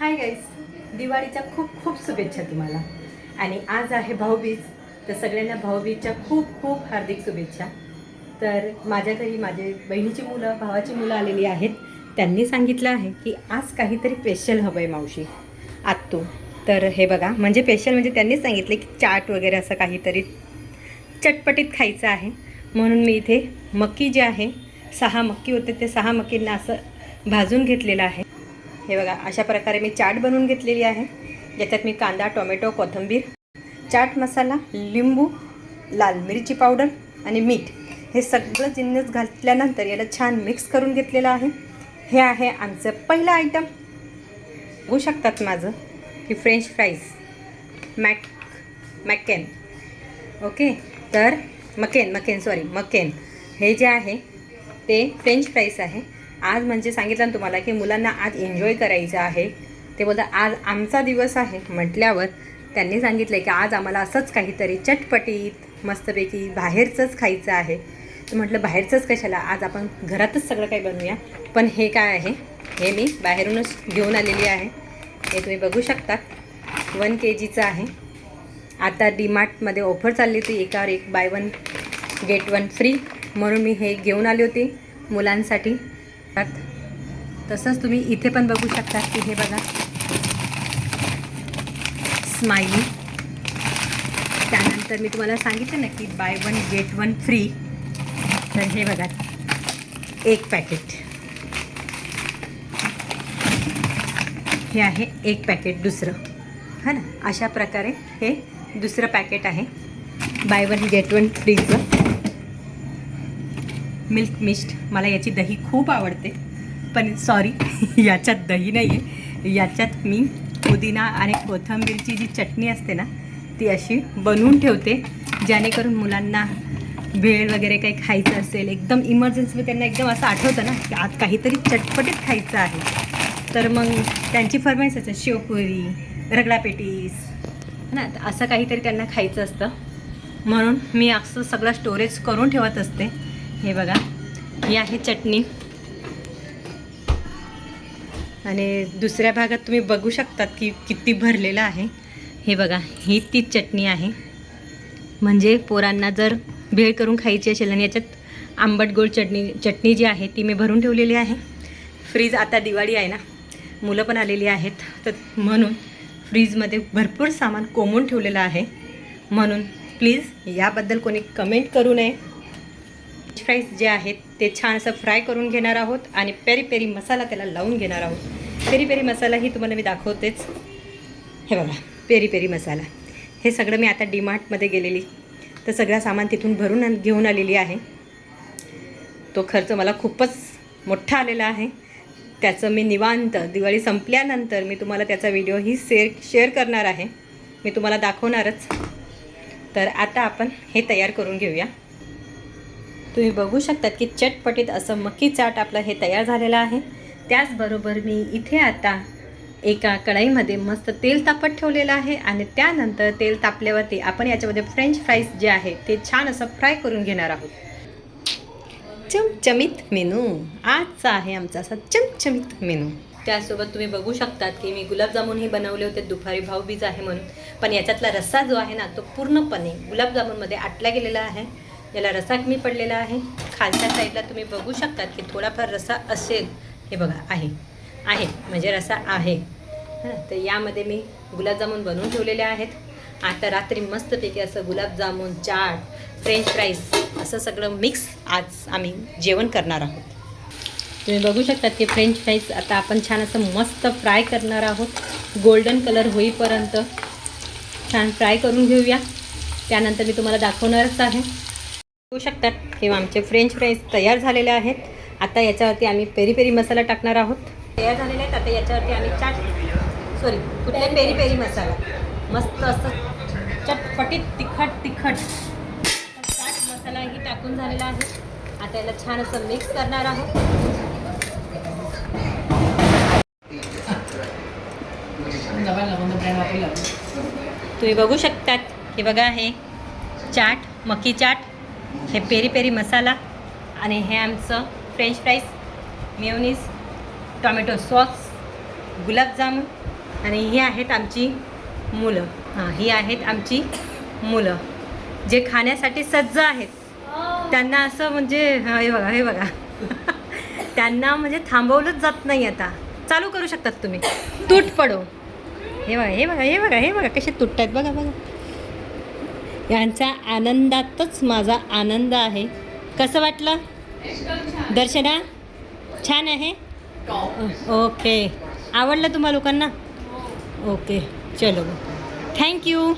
Hi guys, दिवाळीच्या खूप खूप शुभेच्छा तुम्हाला. आणि आज आहे भाऊबीज, तर सगळ्यांना भाऊबीजच्या खूप खूप हार्दिक शुभेच्छा. तर माझ्या घरी माझे बहिणीची मुलं, भावाची मुलं आलेली आहेत. त्यांनी सांगितलं आहे की आज काहीतरी स्पेशल हवं आहे मावशी आत्तू. तर हे बघा, म्हणजे स्पेशल म्हणजे त्यांनीच सांगितले की चाट वगैरे असं काहीतरी चटपटीत खायचं आहे. म्हणून मी इथे मक्की जे आहे, 6 मक्की होते, ते 6 मक्कींना असं भाजून घेतलेलं आहे. हे बघा, अशा प्रकारे मी चाट बनवून घेतलेली आहे. याच्यात मी कांदा, टोमॅटो, कोथिंबीर, चाट मसाला, लिंबू, लाल मिरची पावडर आणि मीठ हे सगळं जिन्नस घातल्यानंतर याला छान मिक्स करून घेतलेलं आहे. हे आहे आमचं पहिलं आयटम. बघू शकतात माझं की फ्रेंच फ्राईज मॅकेन. ओके, तर मकेन हे जे आहे ते फ्रेंच फ्राईज आहे. आज म्हणजे सांगितलं ना तुम्हाला की मुलांना आज एन्जॉय करायचं आहे. ते बोलतात आज आमचा दिवस आहे म्हटल्यावर त्यांनी सांगितलं की आज आम्हाला असंच काहीतरी चटपटीत मस्तपैकी बाहेरचंच खायचं आहे. तर म्हटलं बाहेरचंच कशाला, आज आपण घरातच सगळं काही बनवूया. पण हे काय आहे, हे मी बाहेरूनच घेऊन आलेली आहे. हे तुम्ही बघू शकता, 1 kgचं आहे. आता डीमार्टमध्ये ऑफर चालली होती, एकावर एक बाय 1 गेट 1 फ्री, म्हणून मी हे घेऊन आली होती मुलांसाठी. तसंच तुम्ही इथे पण बघू शकता की हे बघा, स्माइली. त्यानंतर मी तुम्हाला सांगितलं ना की बाय 1 गेट 1 फ्री. तर हे बघा, एक पॅकेट, हे आहे एक पॅकेट दुसरं, है ना. अशा प्रकारे हे दुसरं पॅकेट आहे बाय 1 गेट 1 फ्रीचं. मिल्क मिस्ट, मला याची दही खूप आवडते, पण सॉरी याच्यात दही नाही आहे. याच्यात मी पुदिना आणि कोथिंबीरची जी चटणी असते ना, ती अशी बनवून ठेवते, जेणेकरून मुलांना भेळ वगैरे काही खायचं असेल, एकदम इमर्जन्सी त्यांना एकदम असं आठवतं ना की आज काहीतरी चटपटीत खायचं आहे, तर मग त्यांची फरमाईश असते शेवपुरी, रगडा पेटीस, ना, असं काहीतरी त्यांना खायचं असतं. म्हणून मी असं सगळं स्टोरेज करून ठेवत असते. हे बघा, ही आहे चटणी. आणि दुसऱ्या भागात तुम्ही बघू शकतात की किती भरलेलं आहे. हे बघा, ही तीच चटणी आहे. म्हणजे पोरांना जर भेळ करून खायची असेल, आणि याच्यात आंबट गोड चटणी जी आहे ती मी भरून ठेवलेली आहे. फ्रीज, आता दिवाळी आहे ना, मुलं पण आलेली आहेत, तर म्हणून फ्रीजमध्ये भरपूर सामान कोंबून ठेवलेलं आहे. म्हणून प्लीज याबद्दल कोणी कमेंट करू नये. फ्राईज जे आहेत ते छान असं फ्राय करून घेणार आहोत आणि पेरी पेरी मसाला त्याला लावून घेणार आहोत. पेरी पेरी मसाला ही तुम्हाला मी दाखवतेच. हे बघा, पेरी पेरी मसाला, हे सगळं मी आता डीमार्टमध्ये गेलेली तर सगळं सामान तिथून भरून घेऊन आलेली आहे. तो खर्च मला खूपच मोठा आलेला आहे. त्याचं मी निवांत दिवाळी संपल्यानंतर मी तुम्हाला त्याचा व्हिडिओही शेअर करणार आहे, मी तुम्हाला दाखवणारच. तर आता आपण हे तयार करून घेऊया. तुम्ही बघू शकतात की चटपटीत असं मक्की चाट आपलं हे तयार झालेलं आहे. त्याचबरोबर मी इथे आता एका कढईमध्ये मस्त तेल तापत ठेवलेलं आहे, आणि त्यानंतर तेल तापल्यावरती आपण याच्यामध्ये फ्रेंच फ्राईज जे आहे ते छान असं फ्राय करून घेणार आहोत. चमचमीत मेनू आजचा आहे आमचा, असा चमचमीत मेनू. त्यासोबत तुम्ही बघू शकतात की मी गुलाबजामुनही बनवले होते दुपारी, भाऊबीज आहे म्हणून. पण याच्यातला रस्सा जो आहे ना, तो पूर्णपणे गुलाबजामुनमध्ये आटला गेलेला आहे. याला रसा कमी पडलेला आहे. खालच्या साईडला तुम्ही बघू शकतात की थोडाफार रसा असेल. हे बघा, आहे म्हणजे रसा आहे. तर यामध्ये मी गुलाबजामुन बनवून ठेवलेले आहेत. आता रात्री मस्तपैकी असं गुलाबजामुन, चाट, फ्रेंच फ्राईज असं सगळं मिक्स आज आम्ही जेवण करणार आहोत. तुम्ही बघू शकतात की फ्रेंच फ्राईज आता आपण छान असं मस्त फ्राय करणार आहोत. गोल्डन कलर होईपर्यंत छान फ्राय करून घेऊया. त्यानंतर मी तुम्हाला दाखवणारच आहे. बघू शकतात की आमचे फ्रेंच फ्राईज तयार झालेले आहेत. आता याच्यावरती आम्ही पेरी पेरी मसाला टाकणार आहोत. तयार झालेले आहेत. आता याच्यावरती आम्ही पेरी पेरी मसाला मस्त असं चटपटीत तिखट चाट मसालाही टाकून झालेला आहे. आता याला छान असं मिक्स करणार आहोत. तुम्ही बघू शकतात की बघा, हे चाट, मक्की चाट, हे पेरी पेरी मसाला, आणि हे आमचं French fries, mayonnaise, tomato sauce, gulab jamun आणि ही आहेत आमची मुलं. हां, ही आहेत आमची मुलं जे खाण्यासाठी सज्ज आहेत. त्यांना असं म्हणजे हे बघा, हे बघा. त्यांना म्हणजे थांबवलंच जात नाही. आता चालू करू शकतात तुम्ही. तूट पडो. हे बघा, हे बघा, हे बघा, हे बघा कसे तुटत आहेत बघा बघा. यांच्या आनंदातच माझा आनंद आहे. कसं वाटलं दर्शना? छान आहे. ओके, आवडलं तुम्हा लोकांना? ओके, चलो थँक्यू.